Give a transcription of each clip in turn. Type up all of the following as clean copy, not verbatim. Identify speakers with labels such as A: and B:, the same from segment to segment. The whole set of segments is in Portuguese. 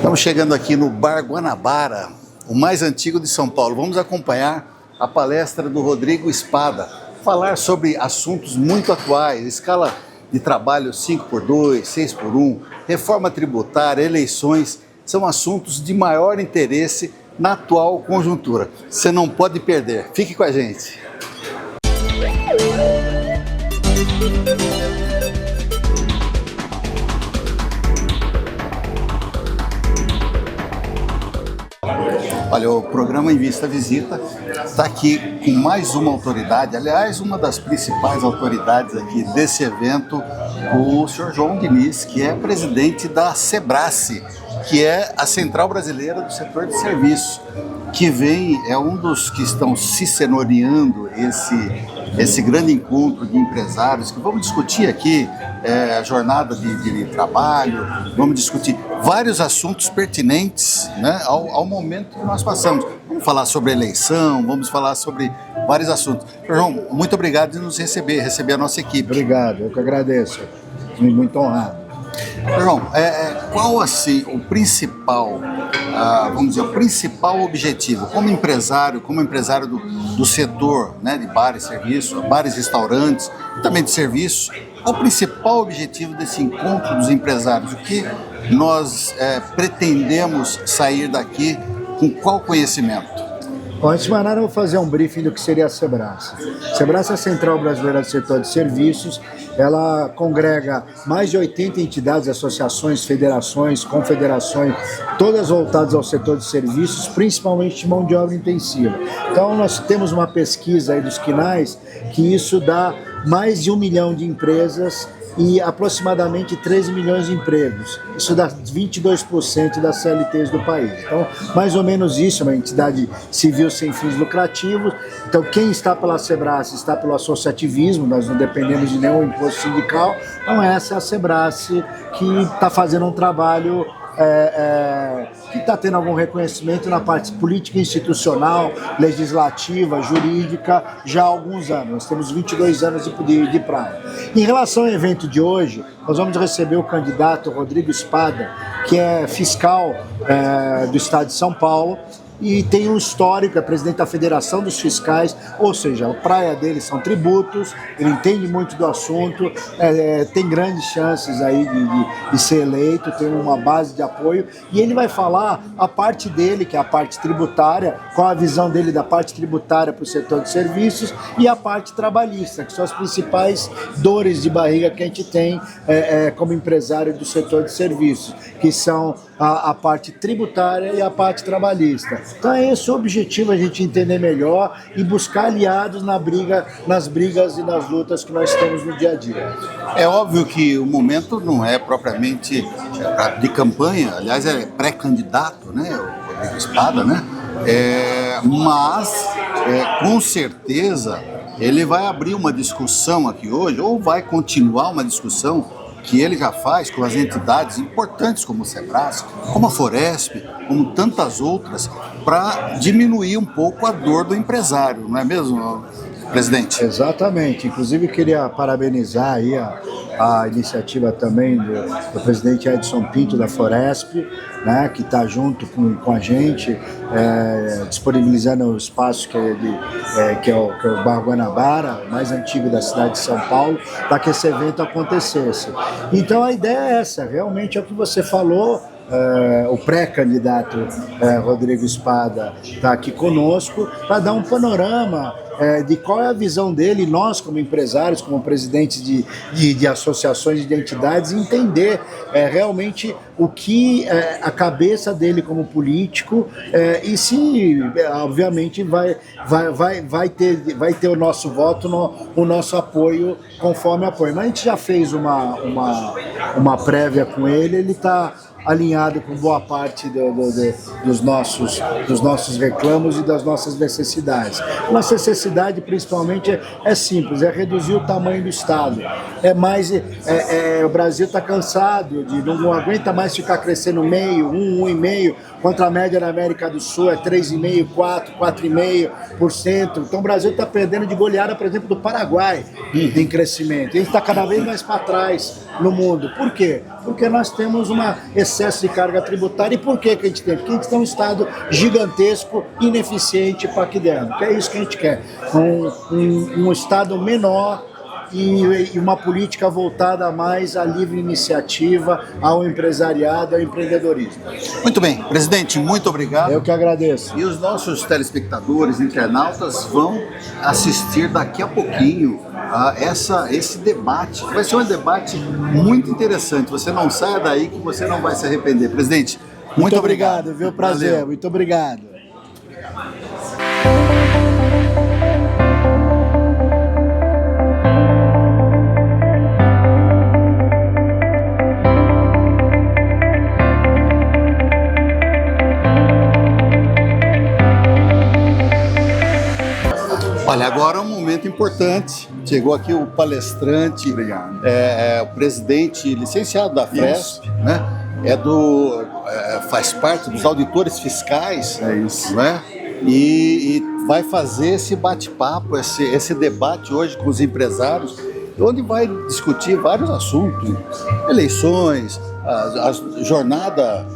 A: Estamos chegando aqui no Bar Guanabara, o mais antigo de São Paulo. Vamos acompanhar a palestra do Rodrigo Espada, falar sobre assuntos muito atuais, escala de trabalho 5x2, 6x1, reforma tributária, eleições, são assuntos de maior interesse na atual conjuntura. Você não pode perder, fique com a gente. Olha, o programa Invista Visita está aqui com mais uma autoridade, aliás, uma das principais autoridades aqui desse evento, o senhor João Diniz, que é presidente da Sebrace, que é a Central Brasileira do Setor de Serviços, que é um dos que estão ciceroneando esse grande encontro de empresários, que vamos discutir aqui a jornada de trabalho, vamos discutir vários assuntos pertinentes, né, ao momento que nós passamos. Vamos falar sobre eleição, vamos falar sobre vários assuntos. João, muito obrigado de nos receber a nossa equipe.
B: Obrigado, eu que agradeço, muito honrado.
A: João, qual assim o principal, vamos dizer, o principal objetivo como empresário do setor, né, de bares e serviços, bares e restaurantes, também de serviços, qual o principal objetivo desse encontro dos empresários? O que nós pretendemos sair daqui com qual conhecimento?
B: Bom, antes de mais nada, eu vou fazer um briefing do que seria a Sebrace. A Sebrace é a Central Brasileira do Setor de Serviços. Ela congrega mais de 80 entidades, associações, federações, confederações, todas voltadas ao setor de serviços, principalmente de mão de obra intensiva. Então, nós temos uma pesquisa aí dos QNAIs que isso dá mais de 1 milhão de empresas e aproximadamente 13 milhões de empregos. Isso dá 22% das CLTs do país. Então, mais ou menos isso, é uma entidade civil sem fins lucrativos. Então, quem está pela Sebrace está pelo associativismo, nós não dependemos de nenhum imposto sindical. Então, essa é a Sebrace que está fazendo um trabalho que está tendo algum reconhecimento na parte política, institucional, legislativa, jurídica, já há alguns anos. Nós temos 22 anos de praia. Em relação ao evento de hoje, nós vamos receber o candidato Rodrigo Espada, que é fiscal do Estado de São Paulo, e tem um histórico, é presidente da Federação dos Fiscais, ou seja, a praia dele são tributos, ele entende muito do assunto, tem grandes chances aí de ser eleito, tem uma base de apoio, e ele vai falar a parte dele, que é a parte tributária, qual a visão dele da parte tributária para o setor de serviços, e a parte trabalhista, que são as principais dores de barriga que a gente tem como empresário do setor de serviços, que são a parte tributária e a parte trabalhista. Então é esse o objetivo, a gente entender melhor e buscar aliados nas brigas e nas lutas que nós temos no dia a dia.
A: É óbvio que o momento não é propriamente de campanha, aliás é pré-candidato, né, o Rodrigo Espada, né, mas com certeza ele vai abrir uma discussão aqui hoje, ou vai continuar uma discussão que ele já faz com as entidades importantes como o Sebrace, como a Foresp, como tantas outras, para diminuir um pouco a dor do empresário, não é mesmo, presidente?
B: Exatamente, inclusive queria parabenizar aí a iniciativa também do presidente Edson Pinto da Foresp, né, que está junto com a gente, disponibilizando o espaço que é o Bar Guanabara, o mais antigo da cidade de São Paulo, para que esse evento acontecesse. Então a ideia é essa, realmente é o que você falou. O pré-candidato Rodrigo Espada está aqui conosco para dar um panorama de qual é a visão dele, nós como empresários, como presidentes de associações e de entidades, entender realmente o que a cabeça dele como político e se, obviamente, vai ter o nosso voto, o nosso apoio conforme apoio. Mas a gente já fez uma prévia com ele está alinhado com boa parte dos nossos reclamos e das nossas necessidades. Nossa necessidade, principalmente, é simples, é reduzir o tamanho do Estado. O Brasil está cansado, não aguenta mais ficar crescendo meio, 1,5%, contra a média da América do Sul é 3,5%, 4,5%. Então o Brasil está perdendo de goleada, por exemplo, do Paraguai em crescimento. Ele está cada vez mais para trás no mundo. Por quê? porque nós temos um excesso de carga tributária. E por que a gente tem? Porque a gente tem um Estado gigantesco, ineficiente para aqui dentro, que é isso que a gente quer, um Estado menor e uma política voltada mais à livre iniciativa, ao empresariado, ao empreendedorismo.
A: Muito bem, presidente, muito obrigado.
B: Eu que agradeço.
A: E os nossos telespectadores, internautas, vão assistir daqui a pouquinho a esse debate. Vai ser um debate muito interessante. Você não saia daí que você não vai se arrepender. Presidente, muito obrigado.
B: Viu? Prazer.
A: Valeu.
B: Muito obrigado.
A: Olha, agora é um momento importante. Chegou aqui o palestrante, o presidente licenciado da Fresp, né? Faz parte dos auditores fiscais, né? E vai fazer esse bate-papo, esse debate hoje com os empresários, onde vai discutir vários assuntos, eleições, a jornada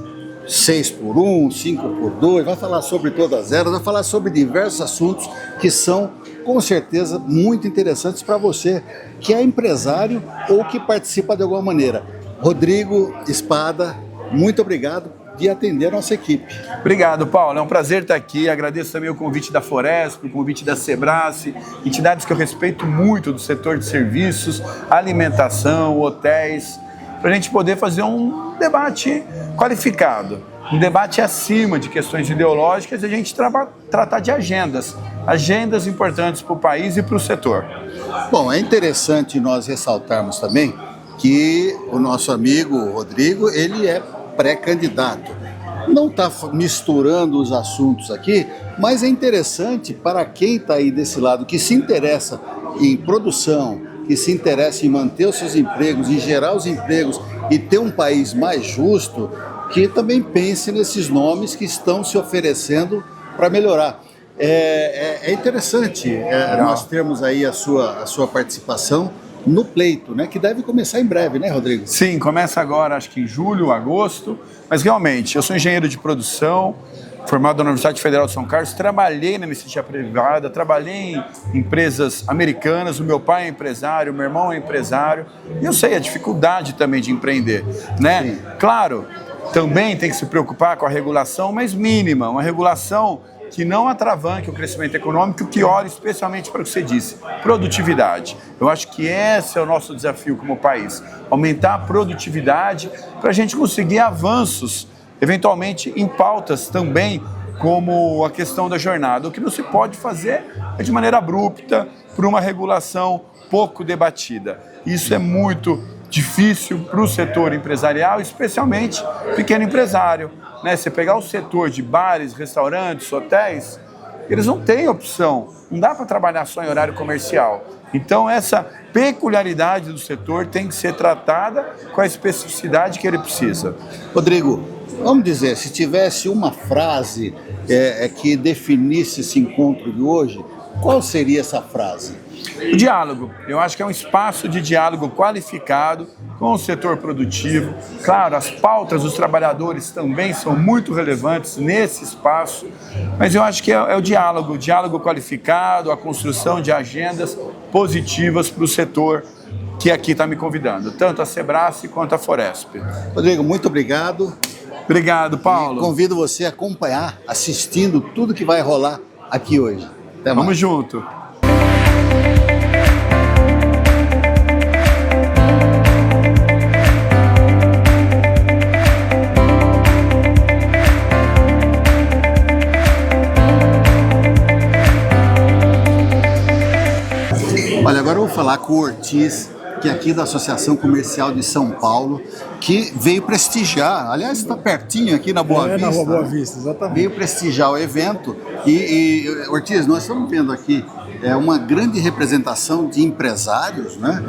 A: 6x1, 5x2, vai falar sobre todas elas, vai falar sobre diversos assuntos que são, com certeza, muito interessantes para você, que é empresário ou que participa de alguma maneira. Rodrigo Espada, muito obrigado de atender a nossa equipe.
C: Obrigado, Paulo. É um prazer estar aqui. Agradeço também o convite da Foresp, o convite da Sebrace, entidades que eu respeito muito do setor de serviços, alimentação, hotéis, para a gente poder fazer um debate qualificado, um debate acima de questões ideológicas e a gente tratar de agendas importantes para o país e para o setor.
A: Bom, é interessante nós ressaltarmos também que o nosso amigo Rodrigo, ele é pré-candidato. Não está misturando os assuntos aqui, mas é interessante para quem está aí desse lado, que se interessa em produção, que se interessa em manter os seus empregos, em gerar os empregos e ter um país mais justo, que também pense nesses nomes que estão se oferecendo para melhorar. É interessante nós termos aí a sua participação no pleito, né, que deve começar em breve, né, Rodrigo?
C: Sim, começa agora, acho que em julho, agosto, mas realmente, eu sou engenheiro de produção, formado na Universidade Federal de São Carlos, trabalhei na iniciativa privada, trabalhei em empresas americanas, o meu pai é empresário, o meu irmão é empresário, e eu sei a dificuldade também de empreender, né? Sim. Claro, também tem que se preocupar com a regulação, mas mínima, uma regulação que não atravanque o crescimento econômico, que olhe especialmente para o que você disse, produtividade. Eu acho que esse é o nosso desafio como país, aumentar a produtividade para a gente conseguir avanços, eventualmente em pautas também, como a questão da jornada. O que não se pode fazer é de maneira abrupta, por uma regulação pouco debatida. Isso é muito difícil para o setor empresarial, especialmente pequeno empresário, né? Você pegar o setor de bares, restaurantes, hotéis, eles não têm opção, não dá para trabalhar só em horário comercial. Então essa peculiaridade do setor tem que ser tratada com a especificidade que ele precisa.
A: Rodrigo, vamos dizer, se tivesse uma frase que definisse esse encontro de hoje, qual seria essa frase?
C: O diálogo. Eu acho que é um espaço de diálogo qualificado com o setor produtivo. Claro, as pautas dos trabalhadores também são muito relevantes nesse espaço, mas eu acho que é o diálogo qualificado, a construção de agendas positivas para o setor que aqui está me convidando, tanto a Sebrace quanto a Foresp.
A: Rodrigo, muito obrigado.
C: Obrigado, Paulo.
A: E convido você a acompanhar, assistindo tudo que vai rolar aqui hoje. Até mais.
C: Vamos junto.
A: Olha, agora eu vou falar com o Ortiz, que é aqui da Associação Comercial de São Paulo, que veio prestigiar, aliás, está pertinho aqui na Boa Vista.
B: Na Rua Boa Vista, exatamente.
A: Veio prestigiar o evento e Ortiz, nós estamos vendo aqui uma grande representação de empresários, né,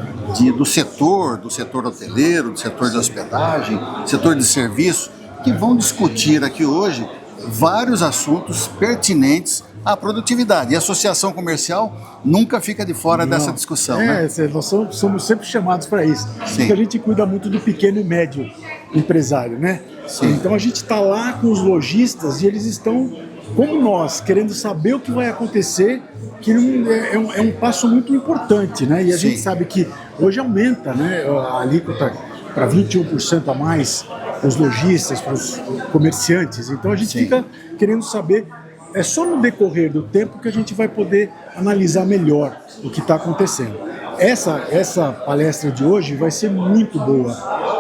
A: do setor hoteleiro, do setor de hospedagem, do setor de serviço, que vão discutir aqui hoje vários assuntos pertinentes a produtividade. E a associação comercial nunca fica de fora dessa discussão. Né?
D: Nós somos sempre chamados para isso.
A: Sim.
D: Porque a gente cuida muito do pequeno e médio empresário, né?
A: Sim.
D: Então a gente está lá com os lojistas e eles estão, como nós, querendo saber o que vai acontecer, que é um passo muito importante, né? E a
A: Sim.
D: gente sabe que hoje aumenta, né, a alíquota para 21% a mais para os lojistas, para os comerciantes. Então a gente
A: Sim.
D: fica querendo saber. É só no decorrer do tempo que a gente vai poder analisar melhor o que está acontecendo. Essa palestra de hoje vai ser muito boa.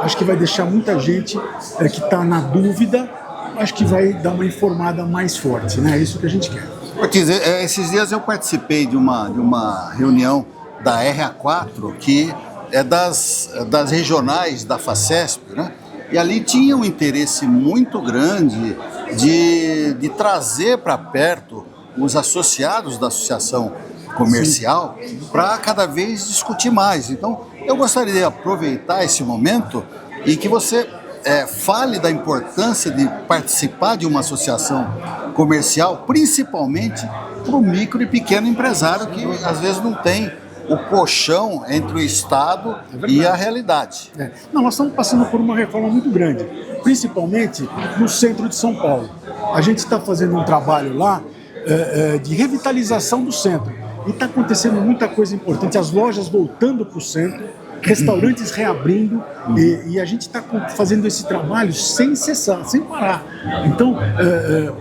D: Acho que vai deixar muita gente que está na dúvida, acho que vai dar uma informada mais forte, né? É isso que a gente quer.
A: Ortiz, esses dias eu participei de uma reunião da RA4, que é das regionais da FACESP, né? E ali tinha um interesse muito grande de trazer para perto os associados da associação comercial para cada vez discutir mais. Então, eu gostaria de aproveitar esse momento e que você fale da importância de participar de uma associação comercial, principalmente para o micro e pequeno empresário que às vezes não tem o colchão entre o Estado e a realidade.
D: Não, nós estamos passando por uma reforma muito grande, principalmente no centro de São Paulo. A gente está fazendo um trabalho lá de revitalização do centro e está acontecendo muita coisa importante, as lojas voltando para o centro, restaurantes reabrindo e a gente está fazendo esse trabalho sem cessar, sem parar. Então,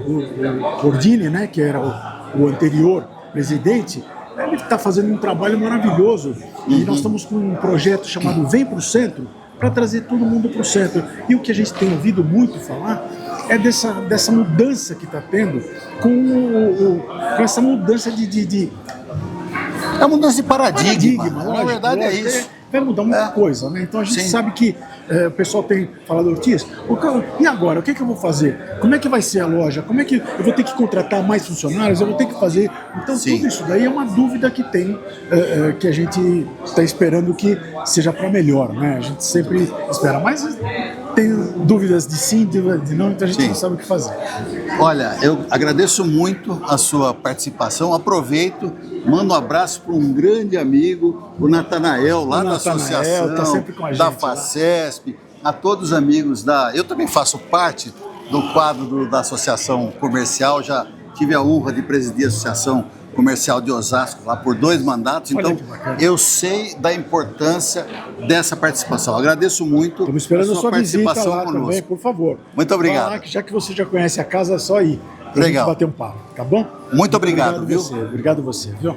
D: o Cordini, né, que era o anterior presidente, ele está fazendo um trabalho maravilhoso e nós estamos com um projeto chamado Vem para o Centro, para trazer todo mundo para o centro. E o que a gente tem ouvido muito falar é dessa mudança que está tendo com essa mudança de
A: É uma mudança de paradigma. Na
D: lógico,
A: verdade é isso.
D: Vai mudar muita coisa, né? Então a gente sabe que o pessoal tem falado, Ortiz, e agora? O que eu vou fazer? Como é que vai ser a loja? Como é que eu vou ter que contratar mais funcionários? Eu vou ter que fazer... Então tudo isso daí é uma dúvida que tem, que a gente está esperando que seja para melhor, né? A gente sempre espera, mas tem dúvidas de sim, dúvidas de não, então a gente não sabe o que fazer.
A: Olha, eu agradeço muito a sua participação, aproveito, mando um abraço para um grande amigo, o Natanael, lá da associação,
D: tá sempre com a gente,
A: da FACESP, a todos os amigos eu também faço parte do quadro da Associação Comercial, já tive a honra de presidir a Associação Comercial de Osasco lá por 2 mandatos, então eu sei da importância dessa participação. Agradeço muito
D: Estamos esperando a sua
A: participação
D: visita lá
A: conosco.
D: também, por favor.
A: Muito obrigado.
D: Lá, já que você já conhece a casa, é só ir pra gente bater um papo, tá bom?
A: Muito obrigado, viu?
D: Obrigado você, viu?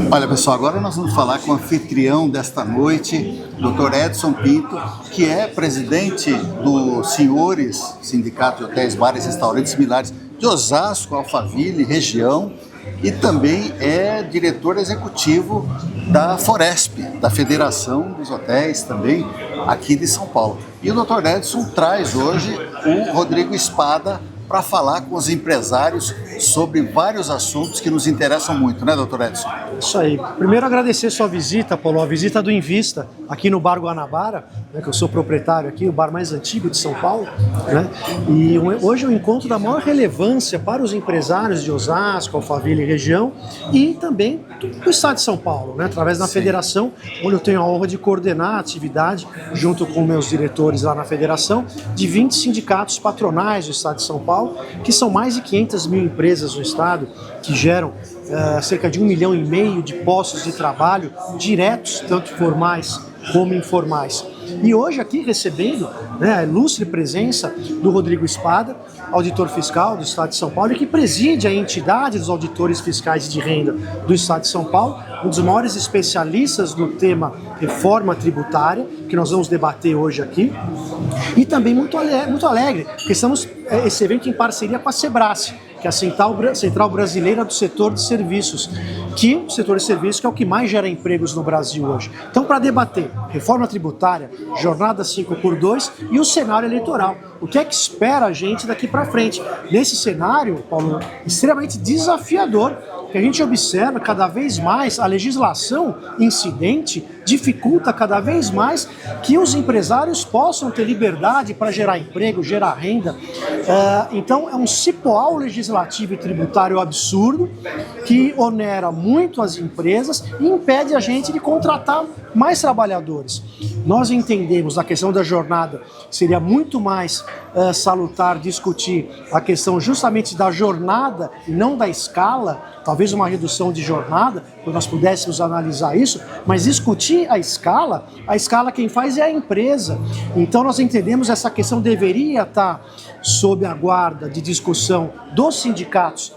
A: Olha, pessoal, agora nós vamos falar com o anfitrião desta noite, Dr. Edson Pinto, que é presidente do Senhores Sindicato de Hotéis, Bares e Restaurantes Similares de Osasco, Alphaville, região, e também é diretor executivo da Foresp, da Federação dos Hotéis, também aqui de São Paulo. E o Dr. Edson traz hoje o Rodrigo Espada para falar com os empresários sobre vários assuntos que nos interessam muito, né, doutor Edson?
E: Isso aí. Primeiro, agradecer sua visita, Paulo, a visita do Invista aqui no Bar Guanabara, né, que eu sou proprietário aqui, o bar mais antigo de São Paulo, né? E hoje é um encontro da maior relevância para os empresários de Osasco, Alphaville e região, e também do estado de São Paulo, né, através da federação, onde eu tenho a honra de coordenar a atividade, junto com meus diretores lá na federação, de 20 sindicatos patronais do estado de São Paulo, que são mais de 500 mil empresas no estado, que geram cerca de 1,5 milhão de postos de trabalho diretos, tanto formais como informais. E hoje aqui recebendo, né, a ilustre presença do Rodrigo Espada, auditor fiscal do Estado de São Paulo, e que preside a entidade dos auditores fiscais de renda do Estado de São Paulo, um dos maiores especialistas no tema reforma tributária, que nós vamos debater hoje aqui, e também muito alegre, porque estamos esse evento em parceria com a Sebrae, que é a Central Brasileira do Setor de Serviços, que o setor de serviços que é o que mais gera empregos no Brasil hoje. Então, para debater reforma tributária, jornada 5x2 e o cenário eleitoral. O que é que espera a gente daqui para frente? Nesse cenário, Paulo, extremamente desafiador, que a gente observa cada vez mais a legislação incidente dificulta cada vez mais que os empresários possam ter liberdade para gerar emprego, gerar renda. Então é um cipoal legislativo e tributário absurdo que onera muito as empresas e impede a gente de contratar mais trabalhadores. Nós entendemos a questão da jornada, seria muito mais salutar discutir a questão justamente da jornada e não da escala, talvez uma redução de jornada, para nós pudéssemos analisar isso, mas discutir a escala quem faz é a empresa. Então nós entendemos essa questão deveria estar sob a guarda de discussão dos sindicatos,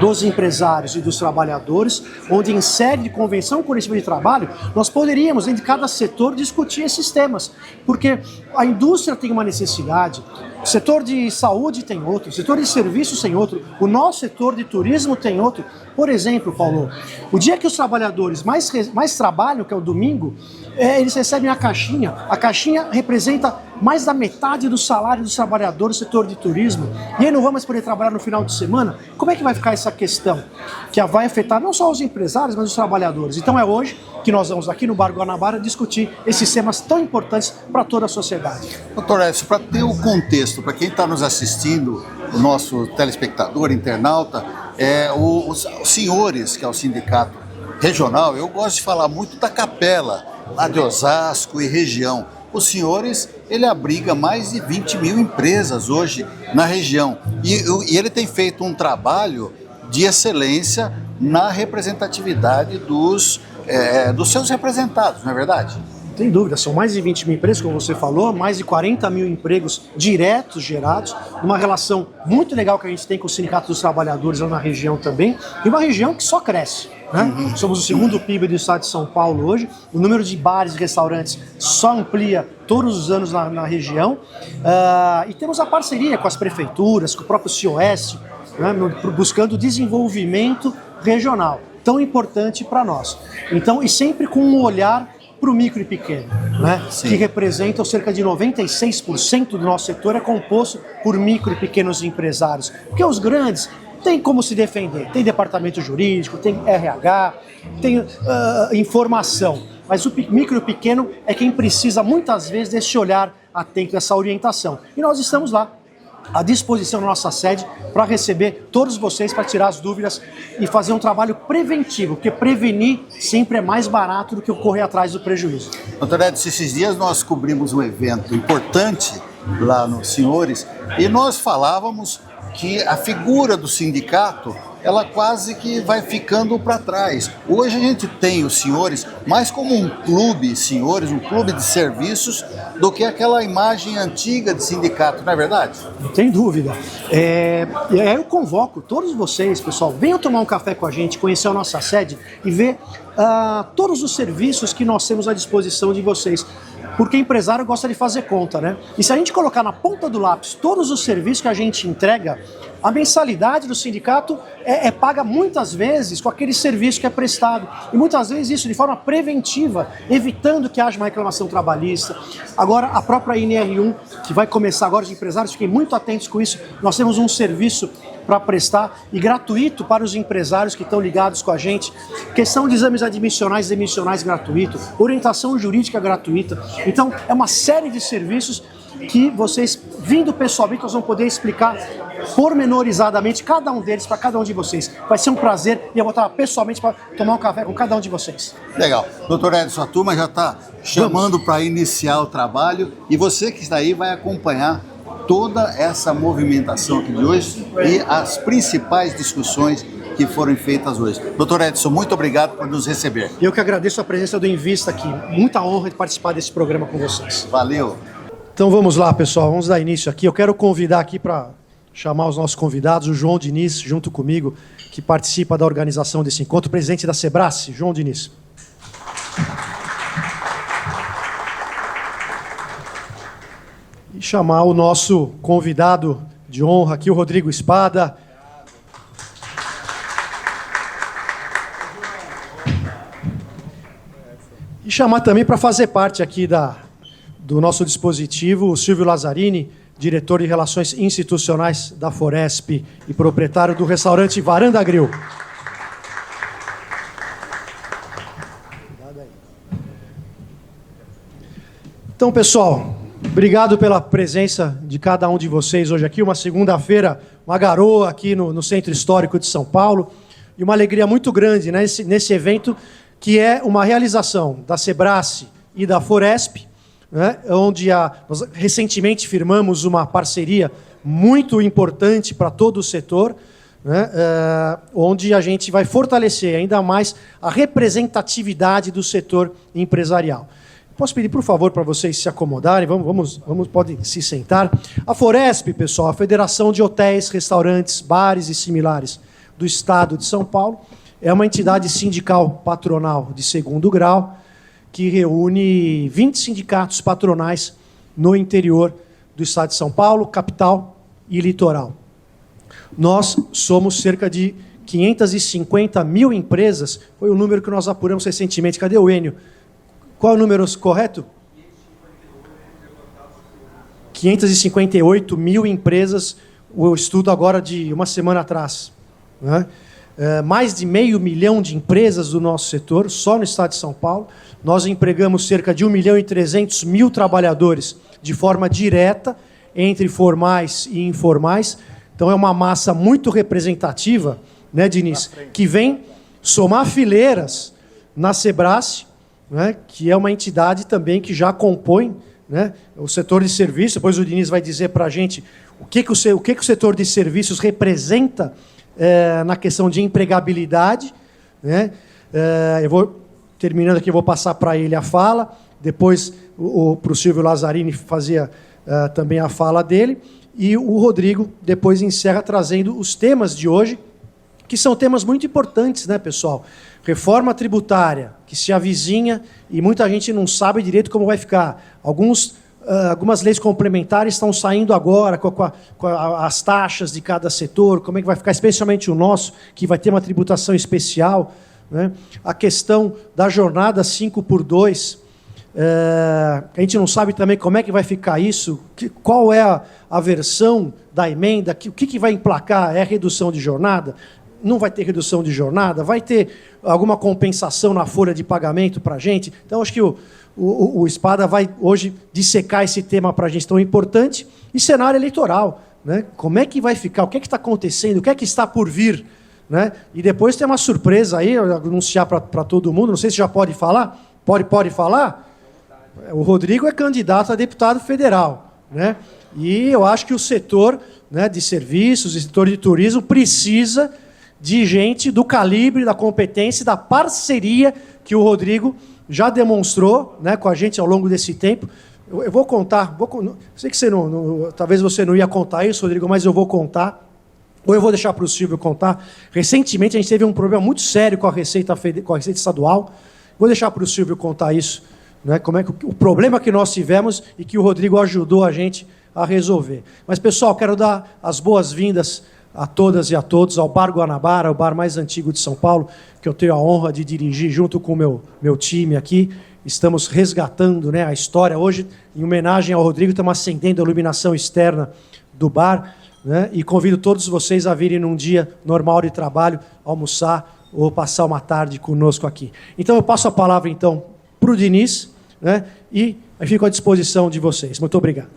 E: dos empresários e dos trabalhadores, onde em sede de convenção coletiva de trabalho, nós poderíamos, dentro de cada setor, discutir esses temas, porque a indústria tem uma necessidade, o setor de saúde tem outro, o setor de serviços tem outro, o nosso setor de turismo tem outro. Por exemplo, Paulo, o dia que os trabalhadores mais trabalham, que é o domingo, eles recebem a caixinha representa mais da metade do salário dos trabalhadores do setor de turismo, e aí não vamos poder trabalhar no final de semana. Como é que vai ficar essa questão? Que vai afetar não só os empresários, mas os trabalhadores. Então é hoje que nós vamos aqui no Bar Guanabara discutir esses temas tão importantes para toda a sociedade.
A: Doutor Edson, para ter o contexto, para quem está nos assistindo, o nosso telespectador, internauta, os senhores, que é o sindicato regional, eu gosto de falar muito da Capela, lá de Osasco e região. Os senhores, ele abriga mais de 20 mil empresas hoje na região. E ele tem feito um trabalho de excelência na representatividade dos seus representados, não é verdade?
E: Sem dúvida, são mais de 20 mil empresas, como você falou, mais de 40 mil empregos diretos gerados, uma relação muito legal que a gente tem com o Sindicato dos Trabalhadores lá na região também, e uma região que só cresce. Né? Somos o segundo PIB do estado de São Paulo hoje, o número de bares e restaurantes só amplia todos os anos na região, e temos a parceria com as prefeituras, com o próprio CIOS, né, buscando desenvolvimento regional, tão importante para nós. Então, e sempre com um olhar para o micro e pequeno, né? Que representam cerca de 96% do nosso setor é composto por micro e pequenos empresários, porque os grandes têm como se defender, tem departamento jurídico, tem RH, tem informação, mas o micro e pequeno é quem precisa muitas vezes desse olhar atento, dessa orientação, e nós estamos lá à disposição da nossa sede para receber todos vocês, para tirar as dúvidas e fazer um trabalho preventivo, porque prevenir sempre é mais barato do que correr atrás do prejuízo.
A: Doutor Edson, esses dias nós cobrimos um evento importante lá nos Senhores e nós falávamos que a figura do sindicato, ela quase que vai ficando para trás. Hoje a gente tem os senhores mais como um clube, senhores, um clube de serviços, do que aquela imagem antiga de sindicato, não é verdade?
E: Não tem dúvida. Eu convoco todos vocês, pessoal, venham tomar um café com a gente, conhecer a nossa sede e ver todos os serviços que nós temos à disposição de vocês. Porque empresário gosta de fazer conta, né? E se a gente colocar na ponta do lápis todos os serviços que a gente entrega, a mensalidade do sindicato é paga muitas vezes com aquele serviço que é prestado. E muitas vezes isso de forma preventiva, evitando que haja uma reclamação trabalhista. Agora, a própria NR1, que vai começar agora, os empresários, fiquem muito atentos com isso. Nós temos um serviço para prestar e gratuito para os empresários que estão ligados com a gente. Questão de exames admissionais e demissionais gratuito, orientação jurídica gratuita. Então, é uma série de serviços que vocês, vindo pessoalmente, nós vamos poder explicar pormenorizadamente cada um deles para cada um de vocês. Vai ser um prazer e eu vou estar pessoalmente para tomar um café com cada um de vocês.
A: Legal. Doutor Edson, a turma já está chamando para iniciar o trabalho e você que está aí vai acompanhar toda essa movimentação aqui de hoje e as principais discussões que foram feitas hoje. Doutor Edson, muito obrigado por nos receber.
E: Eu que agradeço a presença do Invista aqui. Muita honra de participar desse programa com vocês.
A: Valeu.
E: Então vamos lá, pessoal, vamos dar início aqui. Eu quero convidar aqui para chamar os nossos convidados, o João Diniz, junto comigo, que participa da organização desse encontro, presidente da Sebrace, João Diniz. E chamar o nosso convidado de honra aqui, o Rodrigo Espada. E chamar também para fazer parte aqui do nosso dispositivo o Silvio Lazzarini, diretor de Relações Institucionais da Foresp e proprietário do restaurante Varanda Grill. Então, pessoal, obrigado pela presença de cada um de vocês hoje aqui. Uma segunda-feira, uma garoa aqui no Centro Histórico de São Paulo. E uma alegria muito grande, né, nesse evento, que é uma realização da Sebrace e da Foresp, né, onde nós recentemente firmamos uma parceria muito importante para todo o setor, né, onde a gente vai fortalecer ainda mais a representatividade do setor empresarial. Posso pedir, por favor, para vocês se acomodarem? Podem se sentar. A Foresp, pessoal, a Federação de Hotéis, Restaurantes, Bares e Similares do Estado de São Paulo, é uma entidade sindical patronal de segundo grau que reúne 20 sindicatos patronais no interior do Estado de São Paulo, capital e litoral. Nós somos cerca de 550 mil empresas, foi o número que nós apuramos recentemente. Cadê o Enio? Qual é o número correto? 558 mil empresas, o estudo agora de uma semana atrás. Né? Mais de 500 mil de empresas do nosso setor, só no Estado de São Paulo. Nós empregamos cerca de 1.300.000 trabalhadores de forma direta, entre formais e informais. Então é uma massa muito representativa, né, Diniz, que vem somar fileiras na Sebrace, né, que é uma entidade também que já compõe, né, o setor de serviços. Depois o Diniz vai dizer para a gente o que o setor de serviços representa na questão de empregabilidade. Né? Eu vou, terminando aqui, eu vou passar para ele a fala, depois para o Silvio Lazzarini fazia também a fala dele, e o Rodrigo depois encerra trazendo os temas de hoje, que são temas muito importantes, né, pessoal? Reforma tributária, que se avizinha e muita gente não sabe direito como vai ficar. Algumas leis complementares estão saindo agora com as taxas de cada setor, como é que vai ficar, especialmente o nosso, que vai ter uma tributação especial. Né? A questão da jornada 5x2, a gente não sabe também como é que vai ficar isso, qual é a versão da emenda, o que vai emplacar, é redução de jornada? Não vai ter redução de jornada? Vai ter alguma compensação na folha de pagamento para a gente? Então, acho que o Espada vai hoje dissecar esse tema para a gente tão importante. E cenário eleitoral, né? Como é que vai ficar? O que é que está acontecendo? O que é que está por vir? Né? E depois tem uma surpresa aí, anunciar para todo mundo, não sei se já pode falar. Pode falar? O Rodrigo é candidato a deputado federal. Né? E eu acho que o setor, né, de serviços, o setor de turismo, precisa de gente do calibre, da competência, da parceria que o Rodrigo já demonstrou, né, com a gente ao longo desse tempo. Eu vou contar, sei que você talvez você não ia contar isso, Rodrigo, mas eu vou contar, ou eu vou deixar para o Silvio contar. Recentemente a gente teve um problema muito sério com a Receita Estadual. Vou deixar para o Silvio contar isso, né, como é que o problema que nós tivemos e que o Rodrigo ajudou a gente a resolver. Mas, pessoal, quero dar as boas-vindas a todas e a todos ao Bar Guanabara, o bar mais antigo de São Paulo, que eu tenho a honra de dirigir junto com o meu time aqui. Estamos resgatando, né, a história. Hoje, em homenagem ao Rodrigo, estamos acendendo a iluminação externa do bar, né, e convido todos vocês a virem num dia normal de trabalho, almoçar ou passar uma tarde conosco aqui. Então, eu passo a palavra, então, para o Diniz, né, e fico à disposição de vocês. Muito obrigado.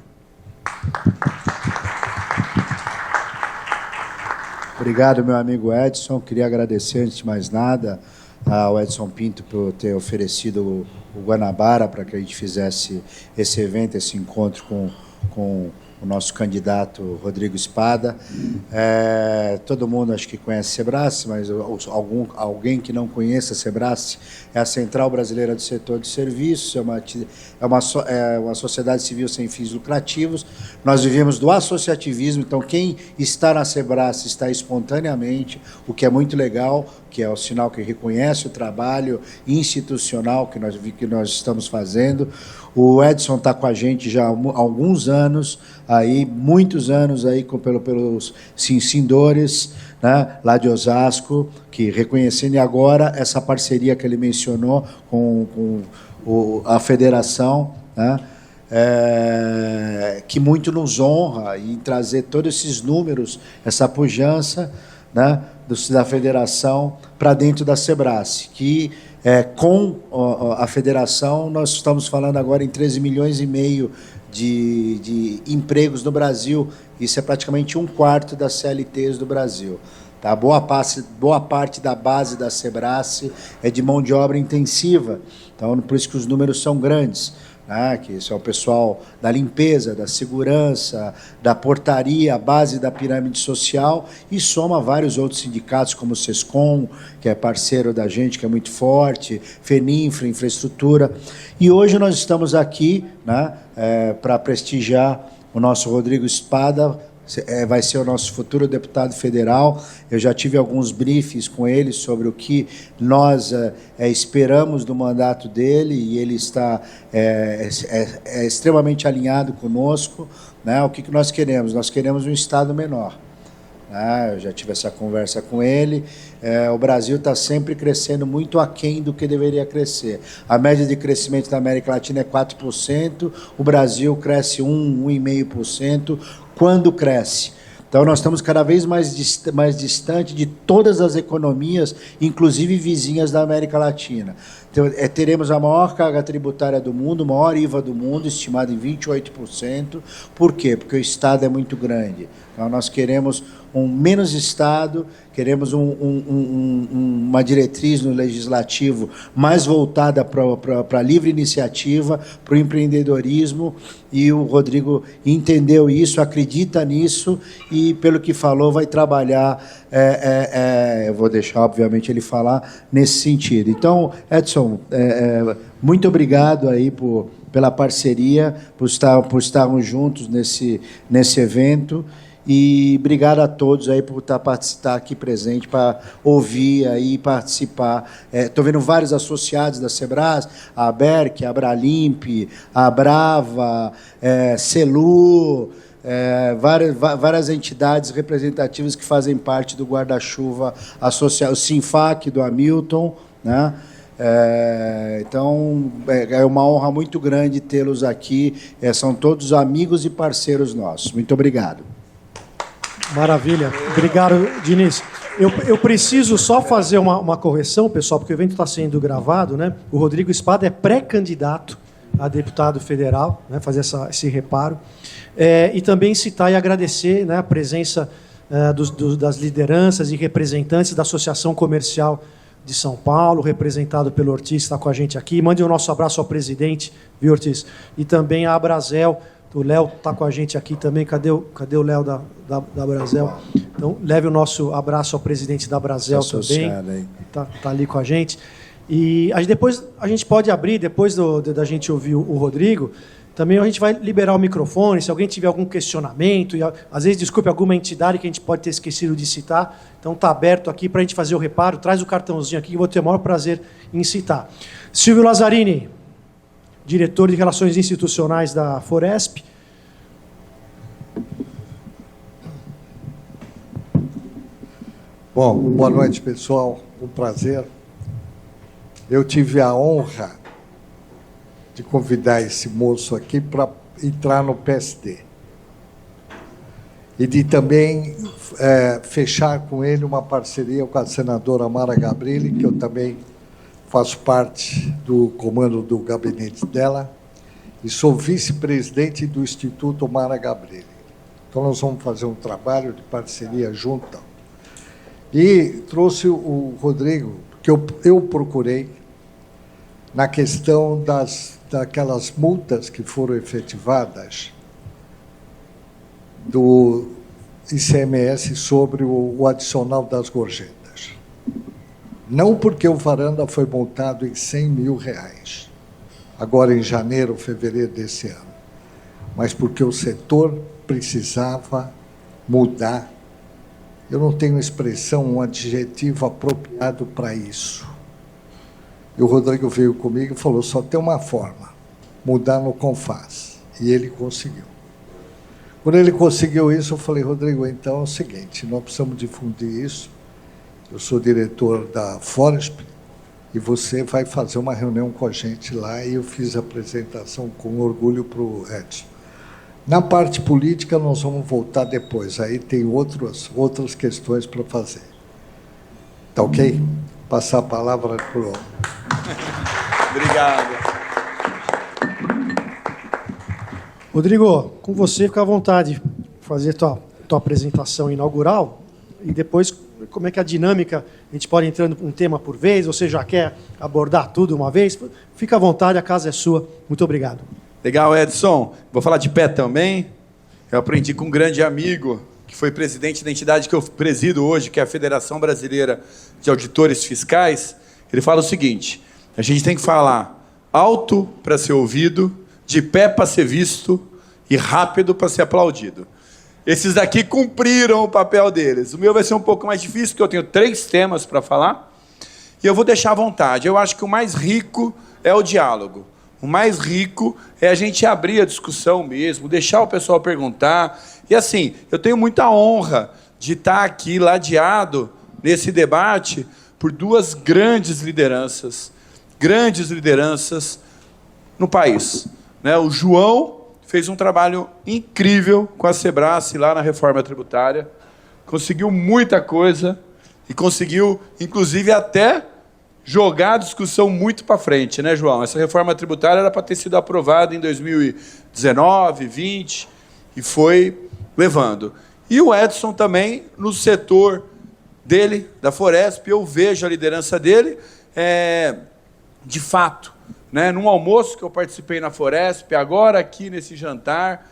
B: Obrigado, meu amigo Edson. Queria agradecer, antes de mais nada, ao Edson Pinto por ter oferecido o Guanabara para que a gente fizesse esse evento, esse encontro com o nosso candidato Rodrigo Espada. Todo mundo acho que conhece a Sebrace, mas alguém que não conheça a Sebrace é a Central Brasileira do Setor de Serviços, é uma sociedade civil sem fins lucrativos. Nós vivemos do associativismo, então quem está na Sebrace está espontaneamente, o que é muito legal, que é o sinal que reconhece o trabalho institucional que nós estamos fazendo. O Edson está com a gente já há alguns anos, aí, muitos anos aí, pelos Sindores, né, lá de Osasco, que reconhecendo agora essa parceria que ele mencionou com a federação, né, que muito nos honra em trazer todos esses números, essa pujança, né, da federação para dentro da Sebrace, que Com a federação, nós estamos falando agora em 13 milhões e meio de empregos no Brasil. Isso é praticamente 1/4 das CLTs do Brasil. Tá? Boa parte da base da Sebrae é de mão de obra intensiva, então por isso que os números são grandes, né? Que isso é o pessoal da limpeza, da segurança, da portaria, a base da pirâmide social, e soma vários outros sindicatos, como o SESCOM, que é parceiro da gente, que é muito forte, FENINFRA, Infraestrutura. E hoje nós estamos aqui, né, para prestigiar o nosso Rodrigo Spada. Vai ser o nosso futuro deputado federal. Eu já tive alguns briefings com ele sobre o que nós esperamos do mandato dele, e ele está extremamente alinhado conosco, né? O que nós queremos? Nós queremos um Estado menor. Eu já tive essa conversa com ele. O Brasil está sempre crescendo muito aquém do que deveria crescer. A média de crescimento da América Latina é 4%, o Brasil cresce 1,5%, quando cresce. Então, nós estamos cada vez mais distante de todas as economias, inclusive vizinhas da América Latina. Então, teremos a maior carga tributária do mundo, o maior IVA do mundo, estimado em 28%. Por quê? Porque o Estado é muito grande. Então, nós queremos menos Estado, queremos uma diretriz no legislativo mais voltada para a livre iniciativa, para o empreendedorismo, e o Rodrigo entendeu isso, acredita nisso, e, pelo que falou, vai trabalhar, eu vou deixar, obviamente, ele falar nesse sentido. Então, Edson, muito obrigado aí pela parceria, por estarmos juntos nesse evento. E obrigado a todos aí por estar aqui presente para ouvir aí, participar. Estou vendo vários associados da Sebrae, a ABERC, a Abralimp, a Brava, Celu, várias entidades representativas que fazem parte do guarda-chuva associado, o Sinfac do Hamilton, né? Então, é uma honra muito grande tê-los aqui. São todos amigos e parceiros nossos. Muito obrigado.
E: Maravilha. Obrigado, Diniz. Eu preciso só fazer uma correção, pessoal, porque o evento está sendo gravado, né? O Rodrigo Spada é pré-candidato a deputado federal, né? Fazer esse reparo. E também citar e agradecer, né, a presença das lideranças e representantes da Associação Comercial de São Paulo, representado pelo Ortiz, que está com a gente aqui. Mande o nosso abraço ao presidente, viu, Ortiz? E também a Abrazel. O Léo está com a gente aqui também. Cadê o Léo da Abrazel? Então, leve o nosso abraço ao presidente da Abrazel também. Está ali com a gente. E depois a gente pode abrir, depois da gente ouvir o Rodrigo, também a gente vai liberar o microfone, se alguém tiver algum questionamento, e às vezes, desculpe, alguma entidade que a gente pode ter esquecido de citar, então está aberto aqui para a gente fazer o reparo. Traz o cartãozinho aqui, que eu vou ter o maior prazer em citar. Silvio Lazzarini, diretor de Relações Institucionais da Foresp.
F: Bom, boa noite, pessoal. Um prazer. Eu tive a honra de convidar esse moço aqui para entrar no PSD. E de também fechar com ele uma parceria com a senadora Mara Gabrilli, que eu também faço parte do comando do gabinete dela, e sou vice-presidente do Instituto Mara Gabrilli. Então, nós vamos fazer um trabalho de parceria junto. E trouxe o Rodrigo, que eu procurei, na questão daquelas multas que foram efetivadas do ICMS sobre o adicional das gorjetas. Não porque o varanda foi multado em R$100 mil, agora em janeiro, fevereiro desse ano, mas porque o setor precisava mudar. Eu não tenho expressão, um adjetivo apropriado para isso. E o Rodrigo veio comigo e falou, só tem uma forma, mudar no CONFAS. E ele conseguiu. Quando ele conseguiu isso, eu falei, Rodrigo, então é o seguinte, nós precisamos difundir isso. Eu sou diretor da Foresp e você vai fazer uma reunião com a gente lá, e eu fiz a apresentação com orgulho para o Edson. Na parte política, nós vamos voltar depois, aí tem outras questões para fazer. Tá ok? Passar a palavra para o
C: Obrigado.
E: Rodrigo, com você, fica à vontade de fazer tua apresentação inaugural e depois como é que a dinâmica, a gente pode entrando um tema por vez, você já quer abordar tudo uma vez? Fica à vontade, a casa é sua. Muito obrigado.
C: Legal, Edson. Vou falar de pé também. Eu aprendi com um grande amigo, que foi presidente da entidade que eu presido hoje, que é a Federação Brasileira de Auditores Fiscais. Ele fala o seguinte: a gente tem que falar alto para ser ouvido, de pé para ser visto e rápido para ser aplaudido. Esses daqui cumpriram o papel deles. O meu vai ser um pouco mais difícil, porque eu tenho 3 temas para falar, e eu vou deixar à vontade. Eu acho que o mais rico é o diálogo. O mais rico é a gente abrir a discussão mesmo, deixar o pessoal perguntar. E assim, eu tenho muita honra de estar aqui ladeado nesse debate por 2 grandes lideranças no país. O João fez um trabalho incrível com a Sebrae lá na reforma tributária, conseguiu muita coisa e conseguiu, inclusive, até jogar a discussão muito para frente, né, João? Essa reforma tributária era para ter sido aprovada em 2019, 20, e foi levando. E o Edson também, no setor dele, da Foresp, eu vejo a liderança dele, de fato, num almoço que eu participei na Foresp, agora aqui nesse jantar,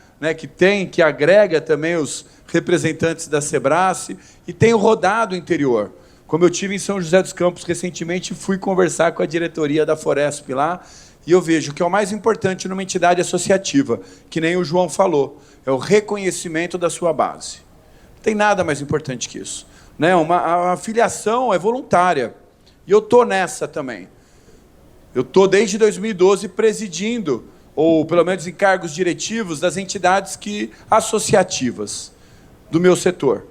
C: que agrega também os representantes da Sebrae, e tenho rodado o interior. Como eu tive em São José dos Campos recentemente, fui conversar com a diretoria da Foresp lá, e eu vejo que é o mais importante numa entidade associativa, que nem o João falou, é o reconhecimento da sua base. Não tem nada mais importante que isso. A filiação é voluntária, e eu estou nessa também. Eu estou, desde 2012, presidindo, ou pelo menos em cargos diretivos, das entidades associativas do meu setor.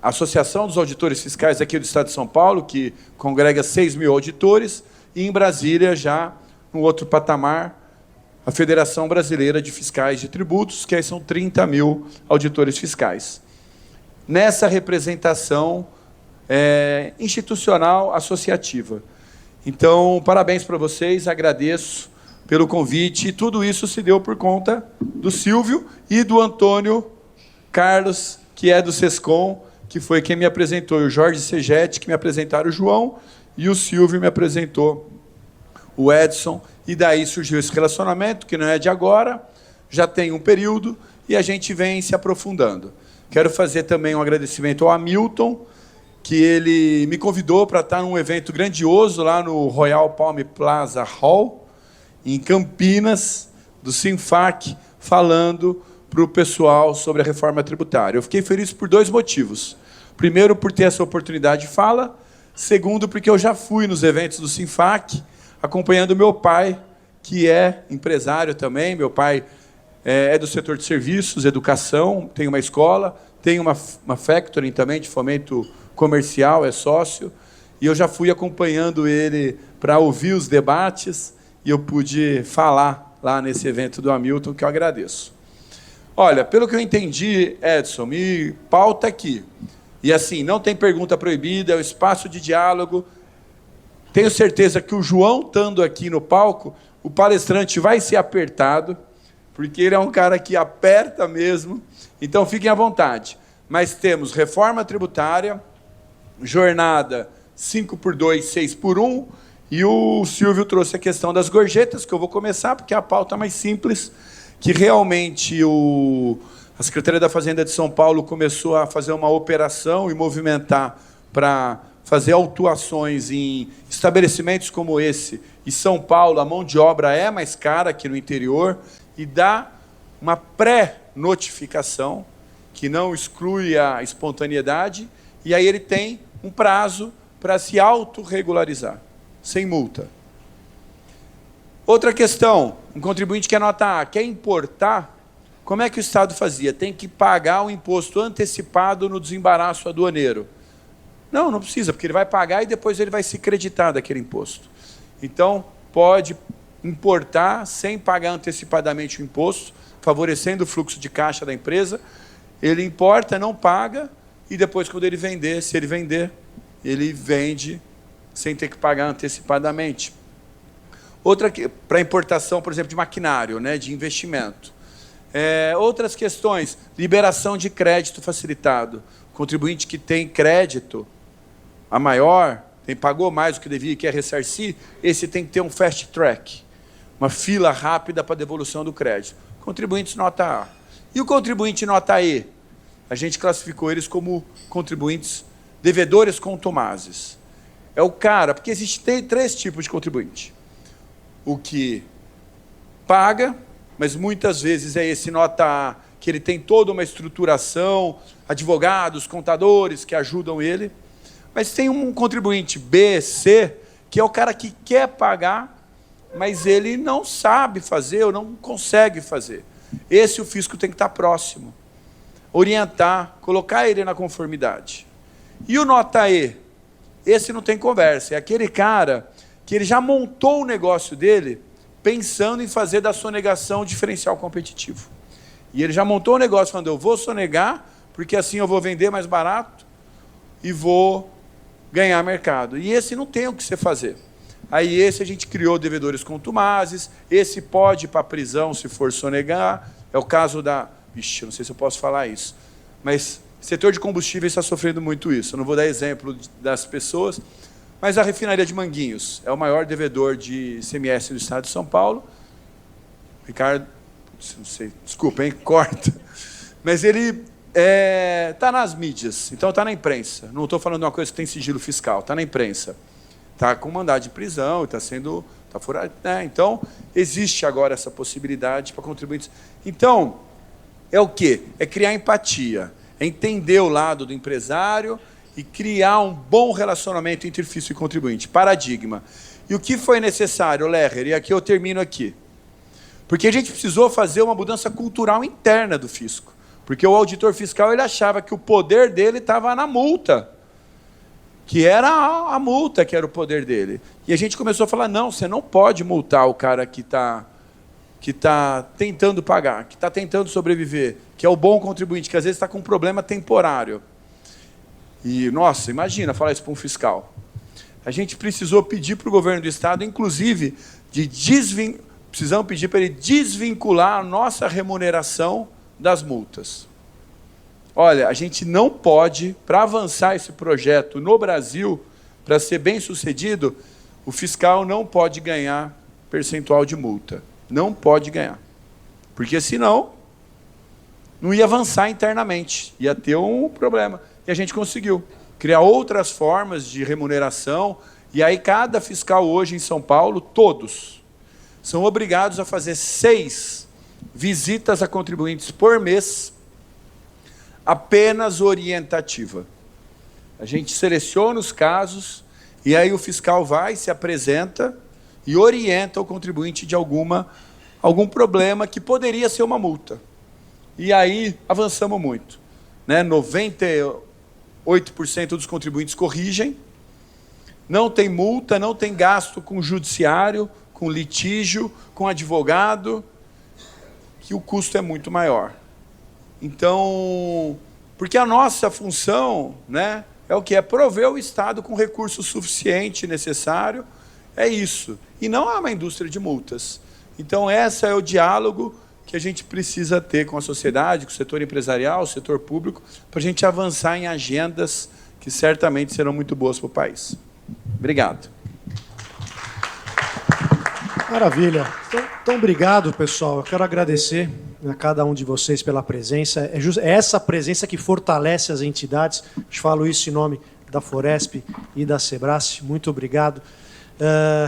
C: A Associação dos Auditores Fiscais aqui do Estado de São Paulo, que congrega 6 mil auditores, e em Brasília, já no outro patamar, a Federação Brasileira de Fiscais de Tributos, que aí são 30 mil auditores fiscais. Nessa representação institucional associativa. Então, parabéns para vocês, agradeço pelo convite, e tudo isso se deu por conta do Silvio e do Antônio Carlos, que é do SESCOM, que foi quem me apresentou, e o Jorge Segete, que me apresentaram o João, e o Silvio me apresentou o Edson, e daí surgiu esse relacionamento, que não é de agora, já tem um período, e a gente vem se aprofundando. Quero fazer também um agradecimento ao Hamilton, que ele me convidou para estar num evento grandioso lá no Royal Palm Plaza Hall, em Campinas, do Sinfac, falando para o pessoal sobre a reforma tributária. Eu fiquei feliz por 2 motivos. Primeiro, por ter essa oportunidade de fala. Segundo, porque eu já fui nos eventos do Sinfac, acompanhando meu pai, que é empresário também. Meu pai é do setor de serviços, educação, tem uma escola, tem uma factory também de fomento comercial, é sócio, e eu já fui acompanhando ele para ouvir os debates, e eu pude falar lá nesse evento do Hamilton, que eu agradeço. Olha, pelo que eu entendi, Edson, me pauta aqui. E assim, não tem pergunta proibida, é um espaço de diálogo. Tenho certeza que o João, estando aqui no palco, o palestrante vai ser apertado, porque ele é um cara que aperta mesmo. Então, fiquem à vontade. Mas temos reforma tributária, jornada 5x2, 6x1, e o Silvio trouxe a questão das gorjetas, que eu vou começar, porque é a pauta mais simples, que realmente a Secretaria da Fazenda de São Paulo começou a fazer uma operação e movimentar para fazer autuações em estabelecimentos como esse. Em São Paulo, a mão de obra é mais cara que no interior, e dá uma pré-notificação, que não exclui a espontaneidade, e aí ele tem um prazo para se autorregularizar, sem multa. Outra questão, um contribuinte que é nota A, quer importar, como é que o Estado fazia? Tem que pagar o imposto antecipado no desembaraço aduaneiro. Não, não precisa, porque ele vai pagar e depois ele vai se creditar daquele imposto. Então, pode importar sem pagar antecipadamente o imposto, favorecendo o fluxo de caixa da empresa. Ele importa, não paga, e depois, quando ele vender, se ele vender, ele vende sem ter que pagar antecipadamente. Outra para importação, por exemplo, de maquinário, né, de investimento. Outras questões, liberação de crédito facilitado. O contribuinte que tem crédito a maior, pagou mais do que devia e quer ressarcir, esse tem que ter um fast track, uma fila rápida para devolução do crédito. Contribuintes nota A. E o contribuinte nota E? A gente classificou eles como contribuintes devedores contumazes. É o cara, porque existem 3 tipos de contribuinte. O que paga, mas muitas vezes é esse nota A, que ele tem toda uma estruturação, advogados, contadores que ajudam ele. Mas tem um contribuinte B, C, que é o cara que quer pagar, mas ele não sabe fazer ou não consegue fazer. Esse o fisco tem que estar próximo, orientar, colocar ele na conformidade. E o nota E? Esse não tem conversa, é aquele cara que ele já montou o negócio dele pensando em fazer da sonegação diferencial competitivo. E ele já montou o negócio falando, eu vou sonegar, porque assim eu vou vender mais barato e vou ganhar mercado. E esse não tem o que você fazer. Aí esse a gente criou devedores contumazes, esse pode ir para a prisão se for sonegar, é o caso da... Ixi, não sei se eu posso falar isso, mas o setor de combustíveis está sofrendo muito isso. Eu não vou dar exemplo das pessoas, mas a refinaria de Manguinhos é o maior devedor de ICMS do estado de São Paulo. Ricardo, não sei, desculpa, hein, corta. Mas ele está nas mídias, então está na imprensa. Não estou falando de uma coisa que tem sigilo fiscal, está na imprensa. Está com mandado de prisão, está sendo... Tá furado, né? Então, existe agora essa possibilidade para contribuintes. Então, é o quê? É criar empatia, é entender o lado do empresário e criar um bom relacionamento entre fisco e contribuinte. Paradigma. E o que foi necessário, Lerrer? E aqui eu termino aqui. Porque a gente precisou fazer uma mudança cultural interna do fisco. Porque o auditor fiscal ele achava que o poder dele estava na multa, que era a multa que era o poder dele. E a gente começou a falar, não, você não pode multar o cara que está tentando pagar, que está tentando sobreviver, que é o bom contribuinte, que às vezes está com um problema temporário. E, nossa, imagina falar isso para um fiscal. A gente precisou pedir para o governo do estado, inclusive, precisamos pedir para ele desvincular a nossa remuneração das multas. Olha, a gente não pode, para avançar esse projeto no Brasil, para ser bem sucedido, o fiscal não pode ganhar percentual de multa. Não pode ganhar. Porque senão, não ia avançar internamente, ia ter um problema. E a gente conseguiu criar outras formas de remuneração, e aí cada fiscal hoje em São Paulo, todos, são obrigados a fazer 6 visitas a contribuintes por mês, apenas orientativa. A gente seleciona os casos, e aí o fiscal vai, se apresenta e orienta o contribuinte de algum problema que poderia ser uma multa. E aí avançamos muito. Né? 98% dos contribuintes corrigem, não tem multa, não tem gasto com judiciário, com litígio, com advogado, que o custo é muito maior. Então, porque a nossa função, né, é o que? É prover o Estado com recurso suficiente, necessário, é isso. E não é uma indústria de multas. Então, esse é o diálogo que a gente precisa ter com a sociedade, com o setor empresarial, o setor público, para a gente avançar em agendas que certamente serão muito boas para o país. Obrigado.
E: Maravilha. Então, obrigado, pessoal. Eu quero agradecer a cada um de vocês pela presença. É essa presença que fortalece as entidades. Eu falo isso em nome da Foresp e da Sebrae. Muito obrigado.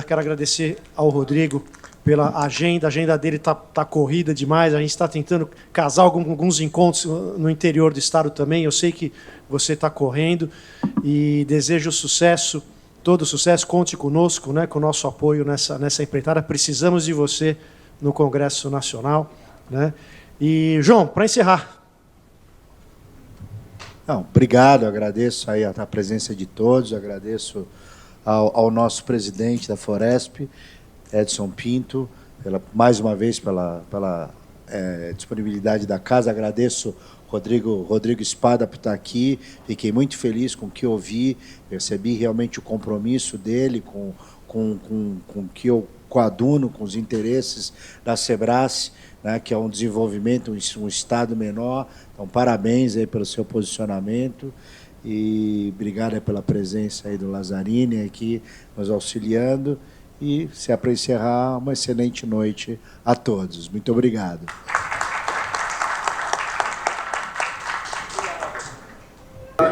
E: Quero agradecer ao Rodrigo pela agenda. A agenda dele está corrida demais. A gente está tentando casar alguns encontros no interior do estado também. Eu sei que você está correndo e desejo sucesso. Todo sucesso, conte conosco, né, com o nosso apoio nessa empreitada. Precisamos de você no Congresso Nacional. Né? E, João, para encerrar.
B: Não, obrigado, agradeço aí a presença de todos, agradeço ao nosso presidente da Foresp, Edson Pinto, mais uma vez pela disponibilidade da casa, agradeço Rodrigo Spada por estar aqui, fiquei muito feliz com o que ouvi, percebi realmente o compromisso dele com com que eu coaduno com os interesses da Sebrae, né, que é um desenvolvimento, um Estado menor. Então, parabéns aí pelo seu posicionamento e obrigado aí pela presença aí do Lazzarini aqui nos auxiliando. E, se é para encerrar, uma excelente noite a todos. Muito obrigado.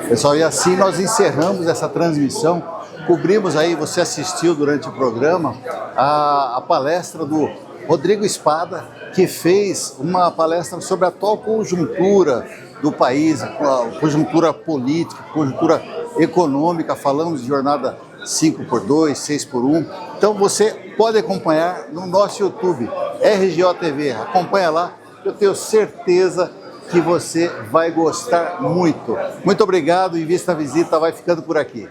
A: Pessoal, e assim nós encerramos essa transmissão. Cobrimos aí, você assistiu durante o programa, a palestra do Rodrigo Espada, que fez uma palestra sobre a atual conjuntura do país, a conjuntura política, conjuntura econômica. Falamos de jornada 5x2, 6x1. Então você pode acompanhar no nosso YouTube, RGO TV. Acompanha lá, eu tenho certeza que você vai gostar muito. Muito obrigado, Invista Visita vai ficando por aqui.